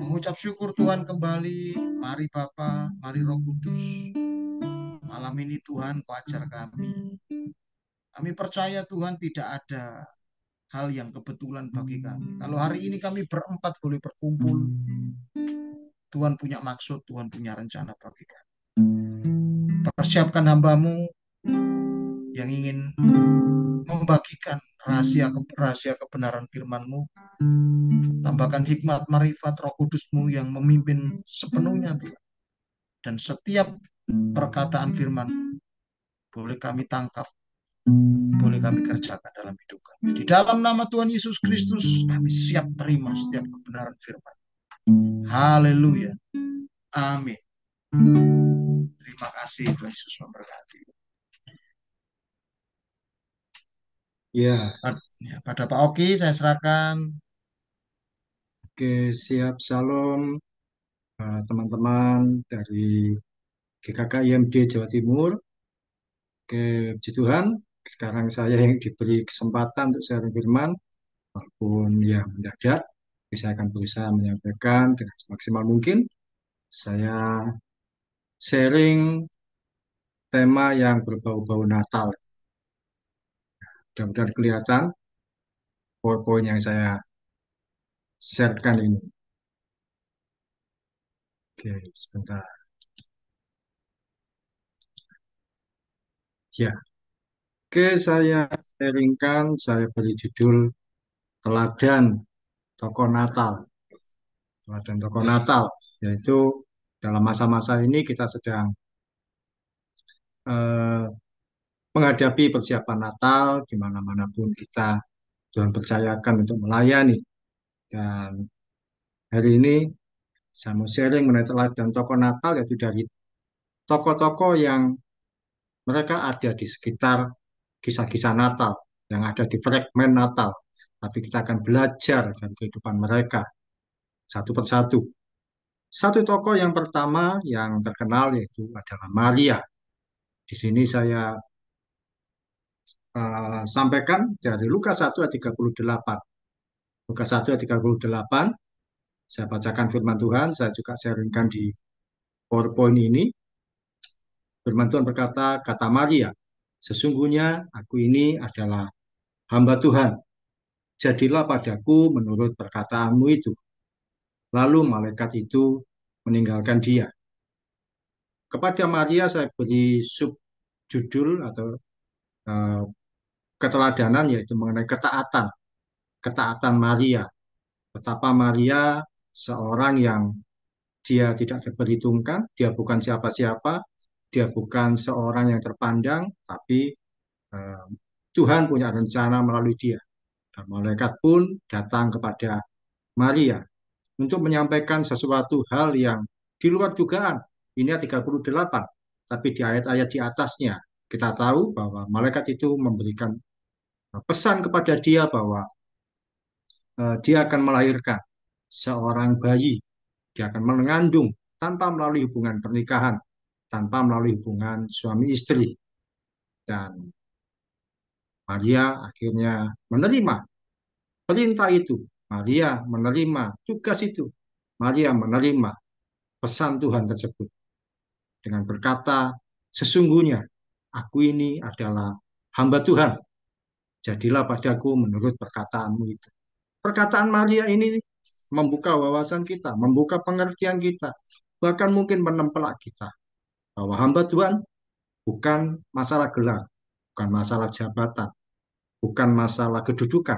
Mengucap syukur Tuhan kembali. Mari Bapa, mari Roh Kudus. Malam ini Tuhan kau ajar kami. Kami percaya Tuhan tidak ada hal yang kebetulan bagi kami. Kalau hari ini kami berempat boleh berkumpul, Tuhan punya maksud, Tuhan punya rencana bagi kami. Persiapkan hambamu yang ingin membagikan rahasia kebenaran firman-Mu. Tambahkan hikmat, marifat, Roh Kudus-Mu yang memimpin sepenuhnya Tuhan. Dan setiap perkataan firman boleh kami tangkap, boleh kami kerjakan dalam hidup kami. Di dalam nama Tuhan Yesus Kristus, kami siap terima setiap kebenaran firman. Haleluya. Amin. Terima kasih, Tuhan Yesus memberkati. Ya, Pada Pak Oki, saya serahkan. oke, siap. Shalom, teman-teman dari GKK IMD Jawa Timur. Oke, puji Tuhan. Sekarang saya yang diberi kesempatan untuk sharing firman, walaupun ya mendadak, tapi saya akan berusaha menyampaikan dengan semaksimal mungkin. Saya sharing tema yang berbau-bau Natal. Mudah-mudahan kelihatan poin-poin yang saya sharekan ini. Oke, sebentar. Ya, oke, saya sharingkan, saya beri judul Teladan Tokoh Natal. Teladan Tokoh Natal, yaitu dalam masa-masa ini kita sedang eh, menghadapi persiapan Natal, di mana-mana pun kita Tuhan percayakan untuk melayani. Dan hari ini saya mau sharing mengenai teladan tokoh Natal, yaitu dari tokoh-tokoh yang mereka ada di sekitar kisah-kisah Natal, yang ada di fragmen Natal. Tapi kita akan belajar dari kehidupan mereka satu persatu. Satu tokoh yang pertama yang terkenal yaitu adalah Maria. Di sini saya sampaikan dari Lukas 1 ayat 38. Lukas 1 ayat 38, saya bacakan firman Tuhan, saya juga sharingkan di PowerPoint ini. Firman Tuhan berkata, kata Maria, sesungguhnya aku ini adalah hamba Tuhan. Jadilah padaku menurut perkataanmu itu. Lalu malaikat itu meninggalkan dia. Kepada Maria saya beri subjudul atau eh, keteladanan, yaitu mengenai ketaatan. Ketaatan Maria. Betapa Maria seorang yang dia tidak diperhitungkan, dia bukan siapa-siapa, dia bukan seorang yang terpandang, tapi eh, Tuhan punya rencana melalui dia. Dan malaikat pun datang kepada Maria untuk menyampaikan sesuatu hal yang di luar dugaan. Ini ayat 38, tapi di ayat-ayat di atasnya kita tahu bahwa malaikat itu memberikan pesan kepada dia bahwa dia akan melahirkan seorang bayi, dia akan mengandung tanpa melalui hubungan pernikahan, tanpa melalui hubungan suami istri. Dan Maria akhirnya menerima perintah itu. Maria menerima tugas itu. Maria menerima pesan Tuhan tersebut dengan berkata, sesungguhnya aku ini adalah hamba Tuhan. Jadilah padaku menurut perkataanmu itu. Perkataan Maria ini membuka wawasan kita, membuka pengertian kita, bahkan mungkin menempelak kita bahwa hamba Tuhan bukan masalah gelar, bukan masalah jabatan, bukan masalah kedudukan,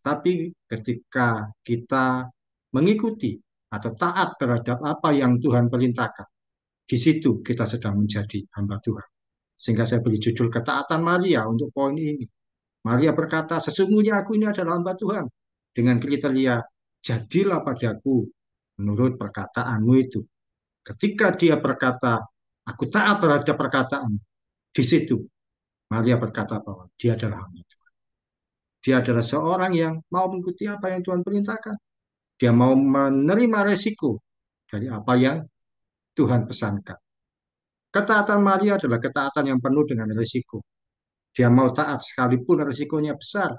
tapi ketika kita mengikuti atau taat terhadap apa yang Tuhan perintahkan, di situ kita sedang menjadi hamba Tuhan. Sehingga saya beri judul ketaatan Maria untuk poin ini. Maria berkata, sesungguhnya aku ini adalah hamba Tuhan. Dengan kriteria, jadilah padaku menurut perkataanmu itu. Ketika dia berkata, aku taat terhadap perkataan, di situ Maria berkata bahwa dia adalah hamba Tuhan. Dia adalah seorang yang mau mengikuti apa yang Tuhan perintahkan. Dia mau menerima resiko dari apa yang Tuhan pesankan. Ketaatan Maria adalah ketaatan yang penuh dengan resiko. Dia mau taat sekalipun resikonya besar.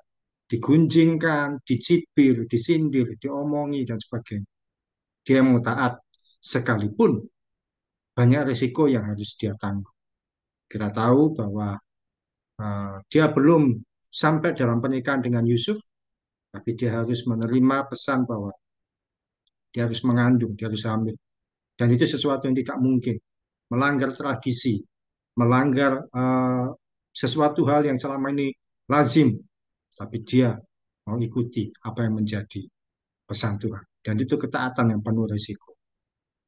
digunjingkan, dicibir, disindir, diomongi, dan sebagainya. Dia mau taat sekalipun banyak risiko yang harus dia tanggung. Kita tahu bahwa dia belum sampai dalam pernikahan dengan Yusuf, tapi dia harus menerima pesan bahwa dia harus mengandung, dia harus hamil. Dan itu sesuatu yang tidak mungkin. Melanggar tradisi, melanggar sesuatu hal yang selama ini lazim, tapi dia mau ikuti apa yang menjadi pesan Tuhan. Dan itu ketaatan yang penuh risiko.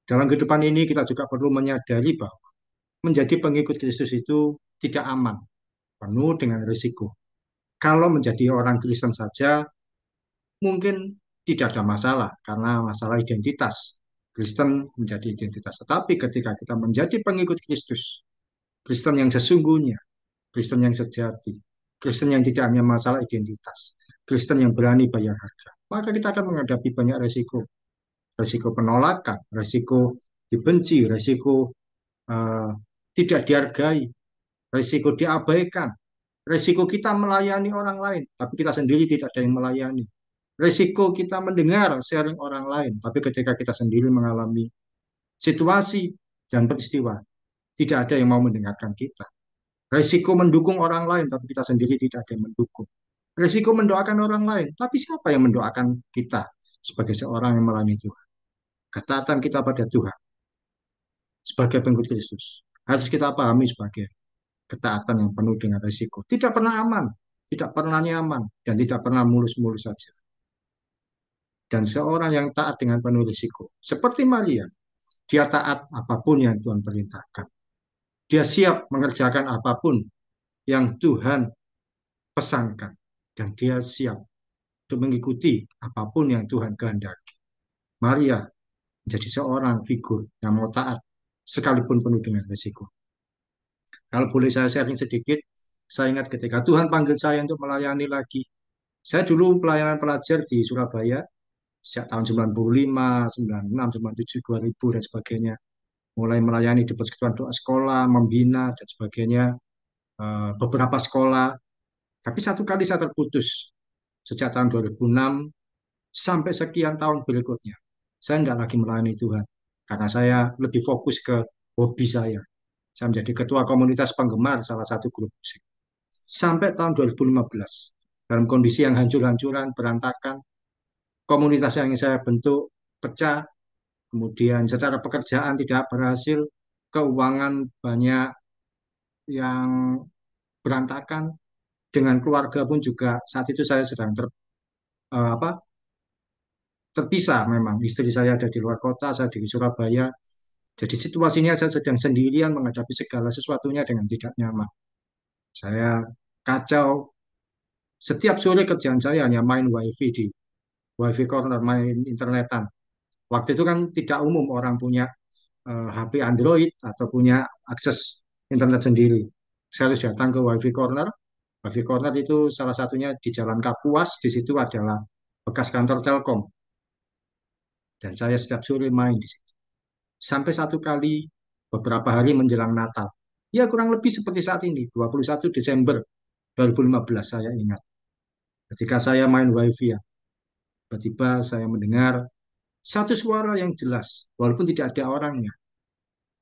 Dalam kehidupan ini kita juga perlu menyadari bahwa menjadi pengikut Kristus itu tidak aman, penuh dengan risiko. Kalau menjadi orang Kristen saja, mungkin tidak ada masalah, karena masalah identitas. Kristen menjadi identitas. Tetapi ketika kita menjadi pengikut Kristus, Kristen yang sesungguhnya, Kristen yang sejati, Kristen yang tidak hanya masalah identitas, Kristen yang berani bayar harga, maka kita akan menghadapi banyak resiko. Resiko penolakan, resiko dibenci, resiko eh, tidak dihargai, resiko diabaikan, resiko kita melayani orang lain, tapi kita sendiri tidak ada yang melayani. Resiko kita mendengar sharing orang lain, tapi ketika kita sendiri mengalami situasi dan peristiwa, tidak ada yang mau mendengarkan kita. Resiko mendukung orang lain, tapi kita sendiri tidak ada yang mendukung. Resiko mendoakan orang lain, tapi siapa yang mendoakan kita sebagai seorang yang melayani Tuhan? Ketaatan kita pada Tuhan sebagai pengikut Kristus harus kita pahami sebagai ketaatan yang penuh dengan resiko. Tidak pernah aman, tidak pernah nyaman, dan tidak pernah mulus-mulus saja. Dan seorang yang taat dengan penuh risiko, seperti Maria, dia taat apapun yang Tuhan perintahkan. Dia siap mengerjakan apapun yang Tuhan pesankan. Dan dia siap untuk mengikuti apapun yang Tuhan kehendaki. Maria menjadi seorang figur yang mau taat, sekalipun penuh dengan risiko. Kalau boleh saya sharing sedikit, saya ingat ketika Tuhan panggil saya untuk melayani lagi. Saya dulu pelayanan pelajar di Surabaya, sejak tahun 95, 96, 97, 2000 dan sebagainya. Mulai melayani di persekutuan doa sekolah, membina dan sebagainya, beberapa sekolah. Tapi satu kali saya terputus sejak tahun 2006 sampai sekian tahun berikutnya. Saya tidak lagi melayani Tuhan karena saya lebih fokus ke hobi saya. Saya menjadi ketua komunitas penggemar salah satu grup musik. Sampai tahun 2015, dalam kondisi yang hancur-hancuran, berantakan, komunitas yang saya bentuk pecah, kemudian secara pekerjaan tidak berhasil, keuangan banyak yang berantakan, dengan keluarga pun juga saat itu saya sedang terpisah memang. Istri saya ada di luar kota, saya di Surabaya. Jadi situasinya saya sedang sendirian menghadapi segala sesuatunya dengan tidak nyaman. Saya kacau. Setiap sore kerjaan saya hanya main wifi di wifi corner, main internetan. Waktu itu kan tidak umum orang punya HP Android atau punya akses internet sendiri. Saya harus datang ke wifi corner. Wifi corner itu salah satunya di Jalan Kapuas. Di situ adalah bekas kantor Telkom. Dan saya setiap sore main di situ. Sampai satu kali beberapa hari menjelang Natal. Ya kurang lebih seperti saat ini, 21 Desember 2015 saya ingat. Ketika saya main wifi ya, tiba-tiba saya mendengar satu suara yang jelas, walaupun tidak ada orangnya.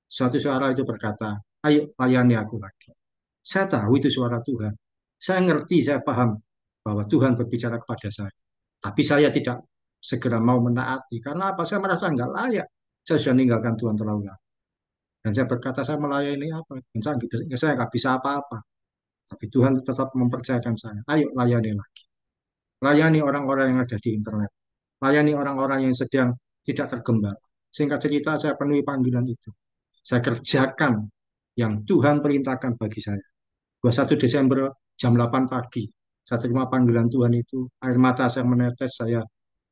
Suatu suara itu berkata, ayo layani aku lagi. Saya tahu itu suara Tuhan. Saya ngerti, saya paham bahwa Tuhan berbicara kepada saya. Tapi saya tidak segera mau menaati. Karena apa? Saya merasa nggak layak. Saya sudah meninggalkan Tuhan terlalu lama. Dan saya berkata, saya melayani apa? Dan saya nggak bisa apa-apa. Tapi Tuhan tetap mempercayakan saya. Ayo layani lagi. Layani orang-orang yang ada di internet. Layani orang-orang yang sedang tidak tergembala. Singkat cerita, saya penuhi panggilan itu. Saya kerjakan yang Tuhan perintahkan bagi saya. 21 Desember jam 8 pagi, saya terima panggilan Tuhan itu. Air mata saya menetes, saya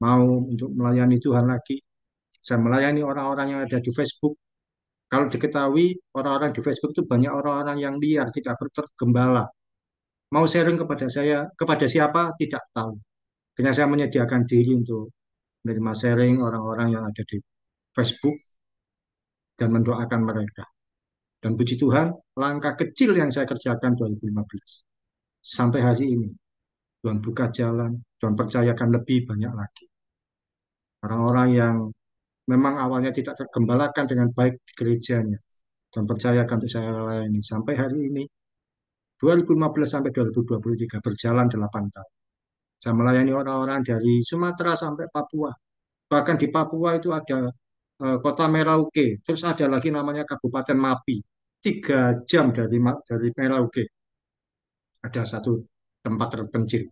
mau untuk melayani Tuhan lagi. Saya melayani orang-orang yang ada di Facebook. Kalau diketahui, orang-orang di Facebook itu banyak orang-orang yang liar, tidak tergembala. Mau sharing kepada saya, kepada siapa, tidak tahu. Karena saya menyediakan diri untuk menerima sharing orang-orang yang ada di Facebook dan mendoakan mereka. Dan puji Tuhan, langkah kecil yang saya kerjakan 2015 sampai hari ini Tuhan buka jalan, Tuhan percayakan lebih banyak lagi. Orang-orang yang memang awalnya tidak tergembalakan dengan baik di gerejanya, dan percayakan untuk saya layani. Sampai hari ini, 2015 sampai 2023, berjalan 8 tahun. Saya melayani orang-orang dari Sumatera sampai Papua. Bahkan di Papua itu ada kota Merauke, terus ada lagi namanya Kabupaten Mapi. 3 jam dari Merauke, ada satu tempat terpencil.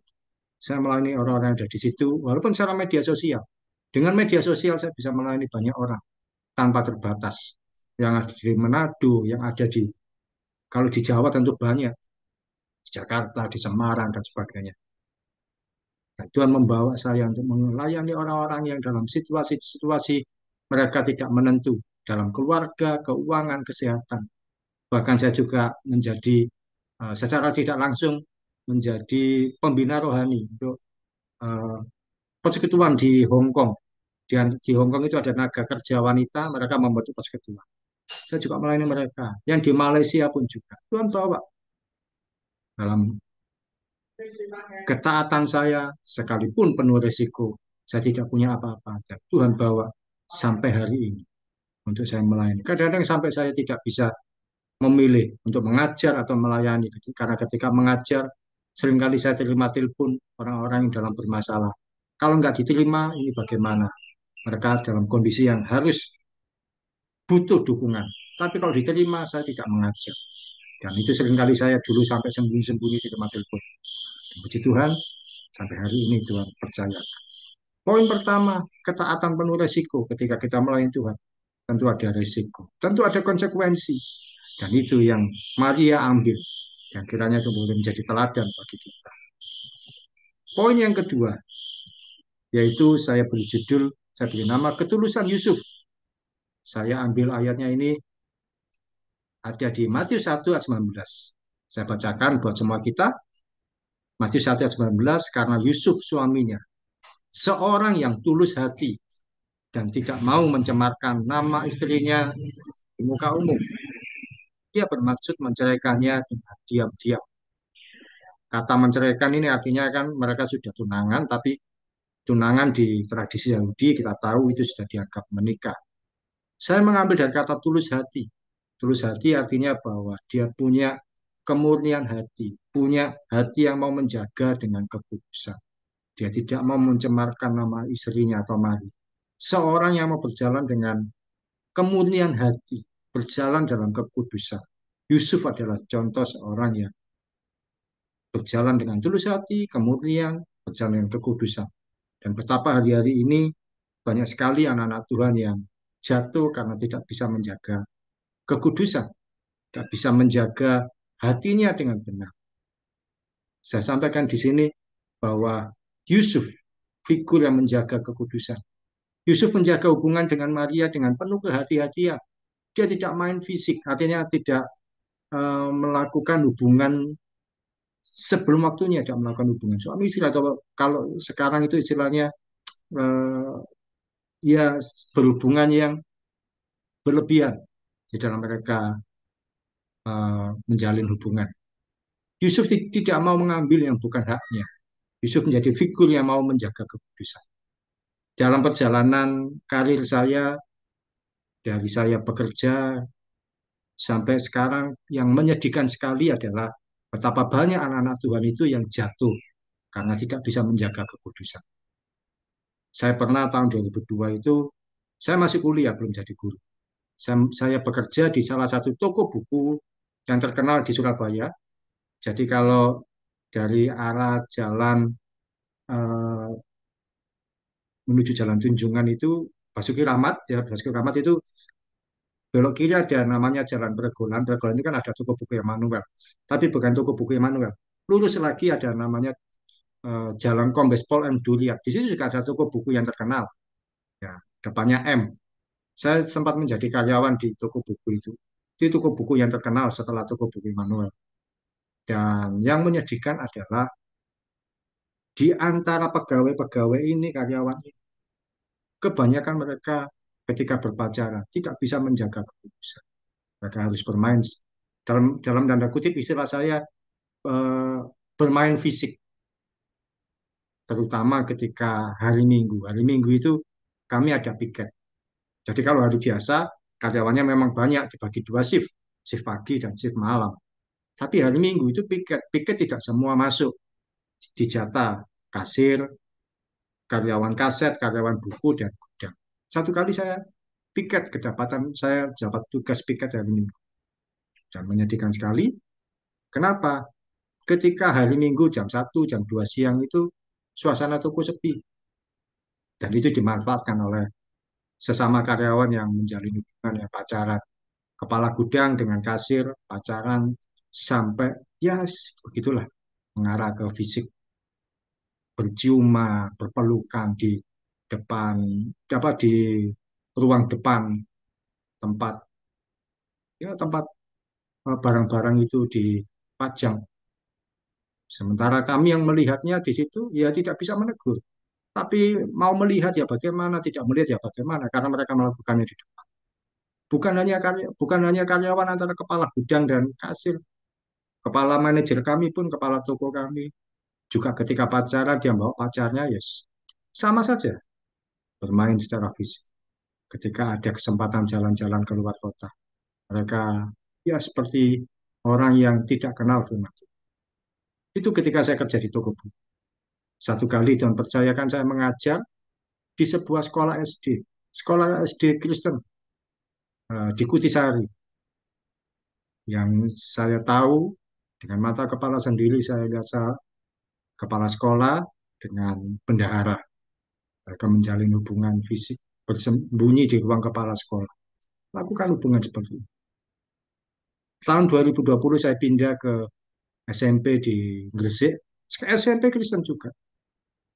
Saya melayani orang-orang yang ada di situ, walaupun secara media sosial. Dengan media sosial saya bisa melayani banyak orang tanpa terbatas. Yang ada di Manado, yang ada di, kalau di Jawa tentu banyak, di Jakarta, di Semarang, dan sebagainya. Dan Tuhan membawa saya untuk melayani orang-orang yang dalam situasi-situasi mereka tidak menentu, dalam keluarga, keuangan, kesehatan. Bahkan saya juga menjadi, secara tidak langsung, menjadi pembina rohani untuk eh, persekutuan di Hong Kong. Di Hong Kong itu ada tenaga kerja wanita, mereka membentuk persekutuan. Saya juga melayani mereka. Yang di Malaysia pun juga. Tuhan bawa dalam ketaatan saya, sekalipun penuh risiko, saya tidak punya apa-apa. Dan Tuhan bawa sampai hari ini untuk saya melayani. Kadang-kadang sampai saya tidak bisa memilih untuk mengajar atau melayani. Karena ketika mengajar, seringkali saya terima telepon orang-orang yang dalam bermasalah. Kalau nggak diterima, ini bagaimana? Mereka dalam kondisi yang harus butuh dukungan. Tapi kalau diterima, saya tidak mengajar. Dan itu seringkali saya dulu sampai sembunyi-sembunyi di tempat telepon. Puji Tuhan, sampai hari ini Tuhan percaya. Poin pertama, ketaatan penuh resiko ketika kita melayani Tuhan. Tentu ada resiko, tentu ada konsekuensi. Dan itu yang Maria ambil. Dan kiranya itu boleh menjadi teladan bagi kita. Poin yang kedua, yaitu saya beri nama ketulusan Yusuf. Saya ambil ayatnya ini ada di Matius 1 ayat 19. Saya bacakan buat semua kita. Matius 1 ayat 19, karena Yusuf suaminya, seorang yang tulus hati dan tidak mau mencemarkan nama istrinya di muka umum. Dia bermaksud menceraikannya dengan diam-diam. Kata menceraikan ini artinya kan mereka sudah tunangan, tapi tunangan di tradisi Yahudi kita tahu itu sudah dianggap menikah. Saya mengambil dari kata tulus hati. Tulus hati artinya bahwa dia punya kemurnian hati, punya hati yang mau menjaga dengan kekudusan. Dia tidak mau mencemarkan nama istrinya atau Mari. Seorang yang mau berjalan dengan kemurnian hati, berjalan dalam kekudusan. Yusuf adalah contoh seorang yang berjalan dengan tulus hati, kemurnian, berjalan dengan kekudusan. Dan betapa hari-hari ini banyak sekali anak-anak Tuhan yang jatuh karena tidak bisa menjaga kekudusan, tidak bisa menjaga hatinya dengan benar. Saya sampaikan di sini bahwa Yusuf, figur yang menjaga kekudusan. Yusuf menjaga hubungan dengan Maria dengan penuh kehati-hatian. Dia tidak main fisik, artinya tidak melakukan hubungan sebelum waktunya, tidak melakukan hubungan suami istri, atau kalau sekarang itu istilahnya eh, ya berhubungan yang berlebihan di dalam mereka menjalin hubungan. Yusuf tidak mau mengambil yang bukan haknya. Yusuf menjadi figur yang mau menjaga kekudusan. Dalam perjalanan karir saya, dari saya bekerja sampai sekarang, yang menyedihkan sekali adalah betapa banyak anak-anak Tuhan itu yang jatuh karena tidak bisa menjaga kekudusan. Saya pernah tahun 2002 itu, saya masih kuliah, belum jadi guru. Saya bekerja di salah satu toko buku yang terkenal di Surabaya. Jadi kalau dari arah jalan eh, menuju Jalan Tunjungan itu Basuki Rahmat, ya Basuki Rahmat itu belok kiri ada namanya Jalan Pregolan. Pregolan itu kan ada toko buku Emmanuel, tapi bukan toko buku Emmanuel. Lurus lagi ada namanya Jalan Kombes Pol M. Duryat. Di sini juga ada toko buku yang terkenal, ya depannya M. Saya sempat menjadi karyawan di toko buku itu. Itu toko buku yang terkenal setelah toko buku Emmanuel. Dan yang menyedihkan adalah di antara pegawai-pegawai ini, karyawan ini, kebanyakan mereka ketika berpacaran tidak bisa menjaga kekudusan. Mereka harus bermain dalam tanda kutip istilah saya, eh, bermain fisik. terutama ketika hari Minggu. Hari Minggu itu kami ada piket. Jadi kalau hari biasa karyawannya memang banyak dibagi dua shift, shift pagi dan shift malam. Tapi hari Minggu itu piket, piket tidak semua masuk, dijatah kasir, karyawan kaset, karyawan buku dan gudang. Satu kali saya piket kedapatan saya dapat tugas piket hari Minggu dan menyedihkan sekali. Kenapa? Ketika hari Minggu jam 1, jam 2 siang itu suasana toko sepi dan itu dimanfaatkan oleh sesama karyawan yang menjalin hubungan yang pacaran. Kepala gudang dengan kasir pacaran sampai ya begitulah mengarah ke fisik berciuman, berpelukan di depan apa di ruang depan tempat tempat barang-barang itu dipajang. Sementara kami yang melihatnya di situ ya tidak bisa menegur. Tapi mau melihat ya bagaimana, tidak melihat ya bagaimana, karena mereka melakukannya di depan. Bukan hanya karyawan antara kepala gudang dan kasir, kepala manajer kami pun, kepala toko kami juga ketika pacaran dia bawa pacarnya, yes, sama saja bermain secara fisik. Ketika ada kesempatan jalan-jalan ke luar kota, mereka ya seperti orang yang tidak kenal firman Tuhan. Itu ketika saya kerja di toko buku. Satu kali Tuhan percayakan saya mengajar di sebuah sekolah SD Kristen di Kutisari. Yang saya tahu dengan mata kepala sendiri saya lihat kepala sekolah dengan bendahara. Mereka menjalin hubungan fisik bersembunyi di ruang kepala sekolah. Lakukan hubungan seperti itu. Tahun 2020 saya pindah ke SMP di Gresik, SMP Kristen juga.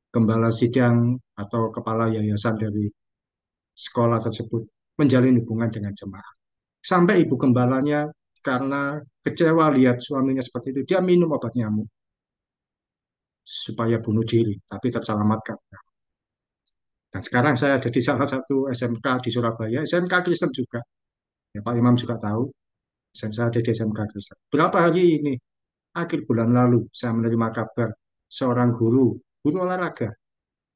Gembala sidang atau kepala yayasan dari sekolah tersebut menjalin hubungan dengan jemaat. Sampai ibu gembalanya karena kecewa lihat suaminya seperti itu, dia minum obat nyamuk supaya bunuh diri, tapi terselamatkan. Dan sekarang saya ada di salah satu SMK di Surabaya, SMK Kristen juga. Ya, Pak Imam juga tahu, saya ada di SMK Kristen. Berapa hari ini, akhir bulan lalu, saya menerima kabar seorang guru olahraga.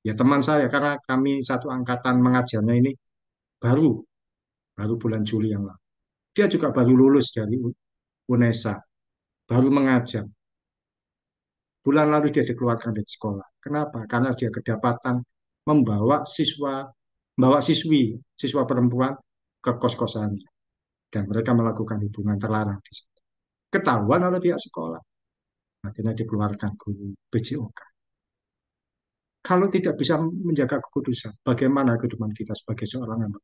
Ya teman saya, karena kami satu angkatan mengajarnya ini baru, baru bulan Juli yang lalu. Dia juga baru lulus dari UNESA, baru mengajar. Bulan lalu dia dikeluarkan dari sekolah. Kenapa? Karena dia kedapatan membawa siswa perempuan ke kos-kosannya. Dan mereka melakukan hubungan terlarang di situ. Ketahuan oleh pihak sekolah. Akhirnya dikeluarkan guru PJOK. Kalau tidak bisa menjaga kekudusan, bagaimana kehidupan kita sebagai seorang anak?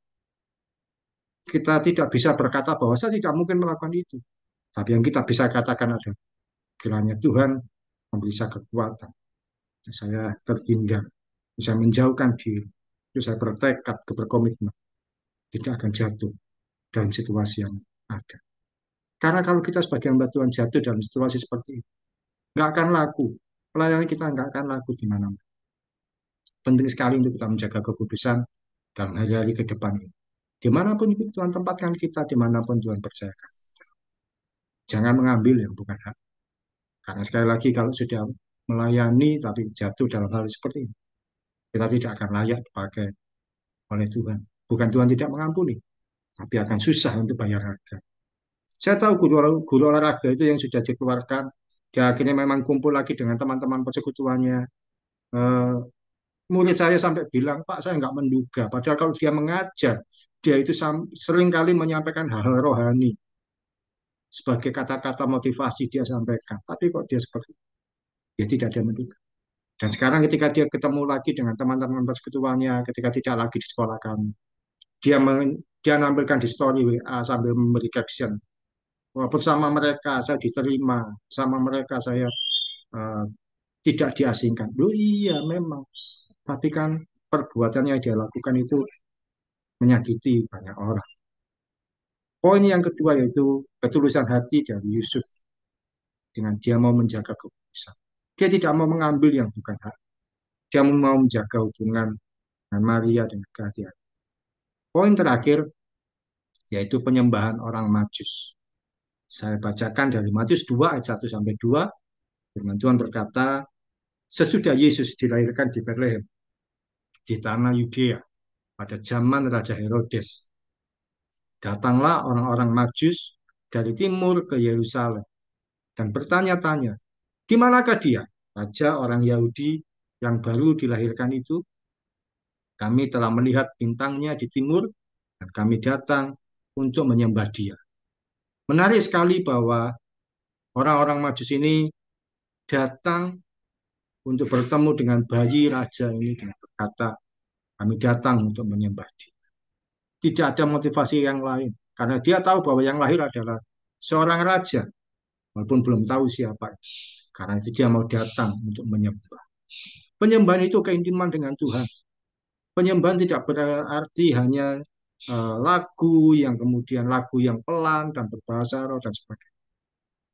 Kita tidak bisa berkata bahwa saya tidak mungkin melakukan itu. Tapi yang kita bisa katakan adalah, kiranya Tuhan memberi saya kekuatan. Saya terhindar, bisa menjauhkan diri. Itu saya bertekad, berkomitmen. Tidak akan jatuh dalam situasi yang ada. Karena kalau kita sebagai hamba Tuhan jatuh dalam situasi seperti itu, nggak akan laku. Pelayanan kita nggak akan laku di mana-mana. Penting sekali untuk kita menjaga kekudusan dalam hari-hari ke depan ini. Dimanapun Tuhan tempatkan kita, dimanapun Tuhan percayakan. Jangan mengambil yang bukan hak. Karena sekali lagi kalau sudah melayani tapi jatuh dalam hal seperti ini, kita tidak akan layak dipakai oleh Tuhan. Bukan Tuhan tidak mengampuni, tapi akan susah untuk bayar harga. Saya tahu guru olahraga itu yang sudah dikeluarkan, dia akhirnya memang kumpul lagi dengan teman-teman persekutuannya. Eh, Murid saya sampai bilang, Pak, saya nggak menduga. Padahal kalau dia mengajar, dia itu sering kali menyampaikan hal-hal rohani. Sebagai kata-kata motivasi dia sampaikan. Tapi kok dia seperti itu? Ya tidak dia menduga. Dan sekarang ketika dia ketemu lagi dengan teman-teman persekutuannya, ketika tidak lagi di sekolah kami, dia menampilkan di story WA sambil memberi caption. Wah, bersama mereka saya diterima, sama mereka saya eh, tidak diasingkan. Loh iya memang, tapi kan perbuatan yang dia lakukan itu menyakiti banyak orang. Poin yang kedua yaitu ketulusan hati dari Yusuf dengan dia mau menjaga kekudusan. Dia tidak mau mengambil yang bukan hak. Dia mau menjaga hubungan dengan Maria dan kehadiran. Poin terakhir yaitu penyembahan orang Majus. Saya bacakan dari Matius 2 ayat 1 sampai 2. Firman Tuhan berkata, Sesudah Yesus dilahirkan di Bethlehem, di tanah Yudea, pada zaman Raja Herodes, datanglah orang-orang Majus dari timur ke Yerusalem dan bertanya-tanya, di manakah dia, raja orang Yahudi yang baru dilahirkan itu? Kami telah melihat bintangnya di timur dan kami datang untuk menyembah dia. Menarik sekali bahwa orang-orang Majus ini datang untuk bertemu dengan bayi raja ini dengan berkata, kami datang untuk menyembah dia. Tidak ada motivasi yang lain. Karena dia tahu bahwa yang lahir adalah seorang raja, walaupun belum tahu siapa. Karena itu dia mau datang untuk menyembah. Penyembahan itu keintiman dengan Tuhan. Penyembahan tidak berarti hanya lagu yang kemudian lagu yang pelan dan berbahasa roh dan sebagainya.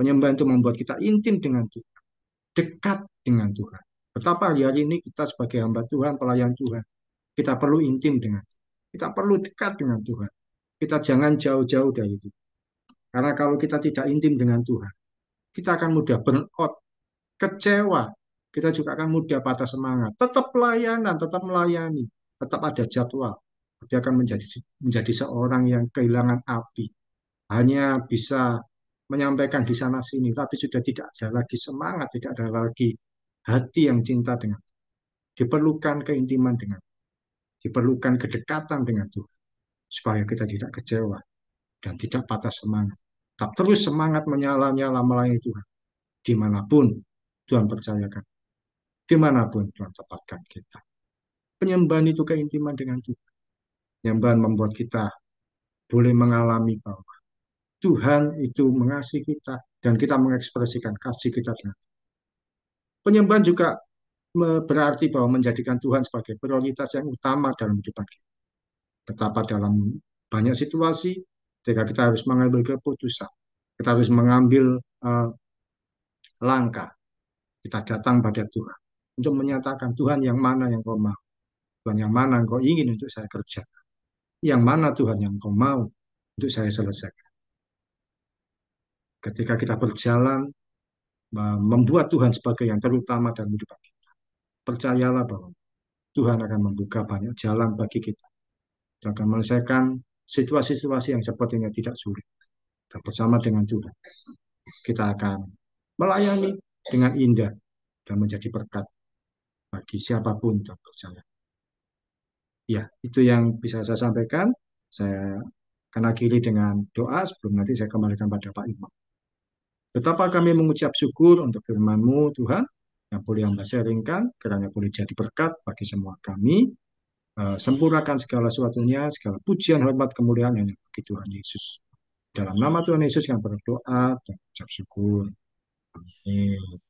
Penyembahan itu membuat kita intim dengan Tuhan, dekat dengan Tuhan. Betapa hari ini kita sebagai hamba Tuhan, pelayan Tuhan, kita perlu intim dengan Tuhan. Kita perlu dekat dengan Tuhan. Kita jangan jauh-jauh dari itu. Karena kalau kita tidak intim dengan Tuhan, kita akan mudah burn out, kecewa. Kita juga akan mudah patah semangat. Tetap pelayanan, tetap melayani, tetap ada jadwal. Dia akan menjadi seorang yang kehilangan api. Hanya bisa menyampaikan di sana sini, tapi sudah tidak ada lagi semangat, tidak ada lagi hati yang cinta dengan Tuhan. Diperlukan keintiman dengan Tuhan, diperlukan kedekatan dengan Tuhan, supaya kita tidak kecewa dan tidak patah semangat. Tetap terus semangat menyala-nyala melayani Tuhan. Dimanapun Tuhan percayakan, dimanapun Tuhan tempatkan kita. Penyembahan itu keintiman dengan Tuhan. Penyembahan membuat kita boleh mengalami bahwa Tuhan itu mengasihi kita dan kita mengekspresikan kasih kita dengan Tuhan. Penyembahan juga berarti bahwa menjadikan Tuhan sebagai prioritas yang utama dalam hidup kita. Betapa dalam banyak situasi ketika kita harus mengambil keputusan, kita harus mengambil langkah, kita datang pada Tuhan untuk menyatakan Tuhan yang mana yang kau mau, Tuhan yang mana yang kau ingin untuk saya kerjakan, yang mana Tuhan yang kau mau untuk saya selesaikan. Ketika kita berjalan membuat Tuhan sebagai yang terutama dalam hidup kita, percayalah bahwa Tuhan akan membuka banyak jalan bagi kita dan akan menyelesaikan situasi-situasi yang sepertinya tidak sulit. Dan bersama dengan Tuhan, kita akan melayani dengan indah dan menjadi berkat bagi siapapun yang percaya. Ya, itu yang bisa saya sampaikan. Saya akan akhiri dengan doa sebelum nanti saya kembalikan pada Pak Imam. Betapa kami mengucap syukur untuk firman-Mu, Tuhan, yang boleh hamba sharingkan, kiranya boleh jadi berkat bagi semua kami. Sempurnakan segala sesuatunya, segala pujian, hormat, kemuliaan hanya bagi Tuhan Yesus. Dalam nama Tuhan Yesus yang berdoa dan ucap syukur. Amin.